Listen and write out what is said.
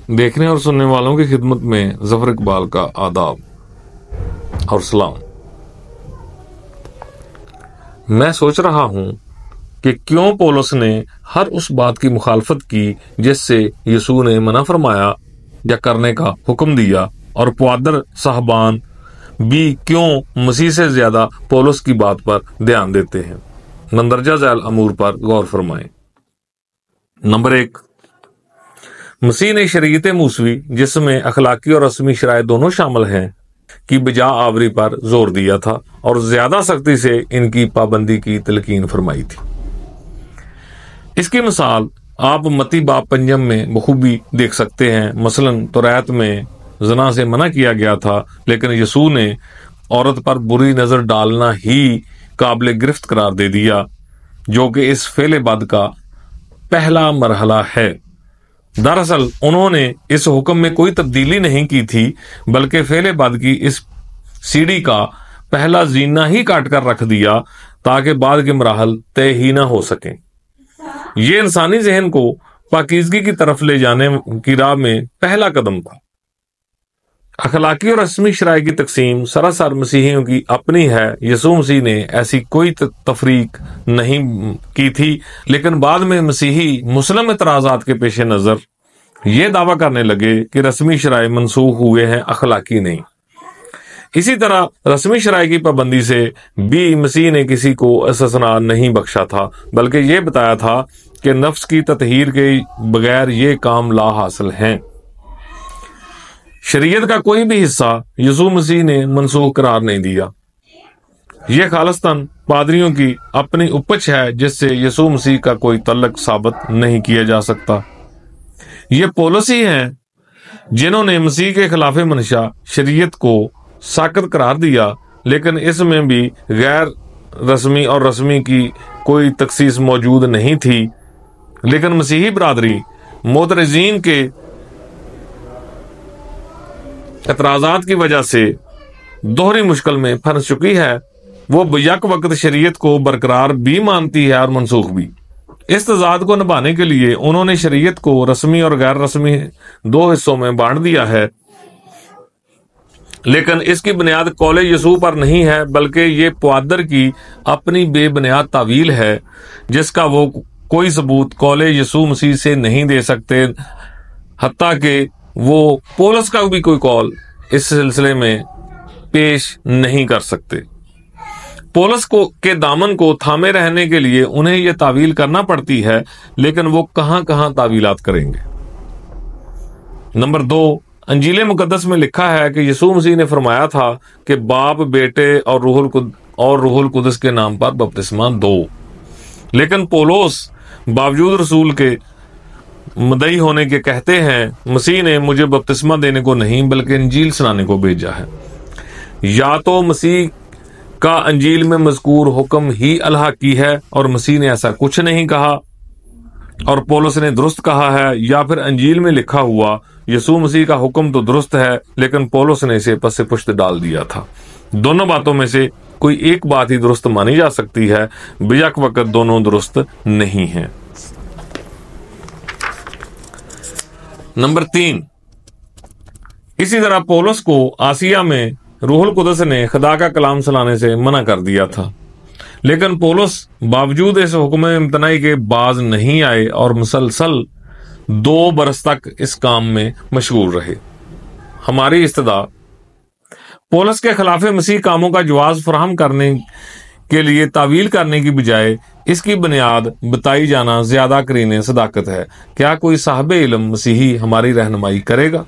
देखने और सुनने वालों की खिदमत में जफर इकबाल का आदाब और सलाम। मैं सोच रहा हूं कि क्यों पौलुस ने हर उस बात की मुखालफत की जिससे यीशु ने मना फरमाया या करने का हुक्म दिया, और पुआदर साहबान भी क्यों मसीह से ज्यादा पौलुस की बात पर ध्यान देते हैं। मंदरजा झैल अमूर पर गौर फरमाएं। नंबर 1, मसीह ने शरीयत मूसवी, जिसमें अखलाकी और रस्मी शराय दोनों शामिल हैं, की बजा आवरी पर जोर दिया था और ज्यादा सख्ती से इनकी पाबंदी की तलकीन फरमाई थी। इसकी मिसाल आप मत्ती बाब 5 में बखूबी देख सकते हैं। मसलन तौरात में ज़ना से मना किया गया था, लेकिन यीशु ने औरत पर बुरी नजर डालना ही काबिल गिरफ्त करार दे दिया, जो कि इस फेले बद का पहला मरहला है। दरअसल उन्होंने इस हुक्म में कोई तब्दीली नहीं की थी, बल्कि फेले बद की इस सीढ़ी का पहला जीना ही काट कर रख दिया ताकि बाद के मराहल तय ही ना हो सकें। ये इंसानी जहन को पाकीज़गी की तरफ ले जाने की राह में पहला कदम था। अखलाकी और रस्मी शराय की तकसीम सरासर मसीहियों की अपनी है। यीशु मसीह ने ऐसी कोई तफरीक नहीं की थी, लेकिन बाद में मसीही मुस्लिम एतराज़ात के पेश नज़र ये दावा करने लगे कि रस्मी शराय मनसूख हुए हैं, अखलाकी नहीं। इसी तरह रस्मी शराय की पाबंदी से भी मसीह ने किसी को इस्तिस्ना नहीं बख्शा था, बल्कि ये बताया था कि नफ्स की ततहीर के बगैर ये काम ला हासिल हैं। शरीयत का कोई भी हिस्सा यीशु मसीह ने मनसूख करार नहीं दिया। यह खालिस्तन पादरियों की अपनी उपज है, जिससे यीशु मसीह का कोई तल्लक साबित नहीं किया जा सकता। ये पौलुस ही हैं जिन्होंने मसीह के खिलाफ मंशा शरीयत को साकत करार दिया, लेकिन इसमें भी गैर रस्मी और रस्मी की कोई तखसीस मौजूद नहीं थी। लेकिन मसीही बरादरी मोतरजीन के एतराज़ात की वजह से दोहरी मुश्किल में फंस चुकी है। वो यक वक्त शरीयत को बरकरार भी मानती है और मनसूख भी। इस तजाद को निभाने के लिए उन्होंने शरीयत को रस्मी और गैर रस्मी 2 हिस्सों में बांट दिया है, लेकिन इसकी बुनियाद कौले यीशु पर नहीं है, बल्कि ये पुआदर की अपनी बेबुनियाद तावील है, जिसका वो कोई सबूत कौले यीशु मसीह से नहीं दे सकते। हत्ता कि वो पौलुस का भी कोई कौल इस सिलसिले में पेश नहीं कर सकते। पौलुस को के दामन को थामे रहने के लिए उन्हें यह तावील करना पड़ती है, लेकिन वो कहां तावीलात करेंगे। नंबर 2, अंजील मुकद्दस में लिखा है कि यीशु मसीह ने फरमाया था कि बाप, बेटे और रूहुल कुदस के नाम पर बपतिस्मा दो। लेकिन पौलुस बावजूद रसूल के मुदई होने के कहते हैं, मसीह ने मुझे बपतिस्मा देने को नहीं बल्कि इंजील सुनाने को भेजा है। या तो मसीह का अंजील में मज़कूर हुक्म ही अल्लाह की है और मसीह ने ऐसा कुछ नहीं कहा और पौलुस ने दुरुस्त कहा है, या फिर अंजील में लिखा हुआ यीशु मसीह का हुक्म तो दुरुस्त है, लेकिन पौलुस ने इसे पस पुश्त डाल दिया था। दोनों बातों में से कोई एक बात ही दुरुस्त मानी जा सकती है, बेशक वक्त दोनों दुरुस्त नहीं हैं। नंबर 3, इसी तरह पौलुस को आसिया में रूहुल कुदस ने खुदा का कलाम सुनाने से मना कर दिया था, लेकिन पौलुस बावजूद इस हुक्म इम्तनाई के बाज नहीं आए और मुसलसल 2 बरस तक इस काम में मशगूल रहे। हमारी इस्तदा पौलुस के खिलाफ मसीह कामों का जवाब फराहम करने के लिए तावील करने की बजाय इसकी बुनियाद बताई जाना ज्यादा करीने सदाकत है। क्या कोई साहब इल्म मसीही हमारी रहनुमाई करेगा?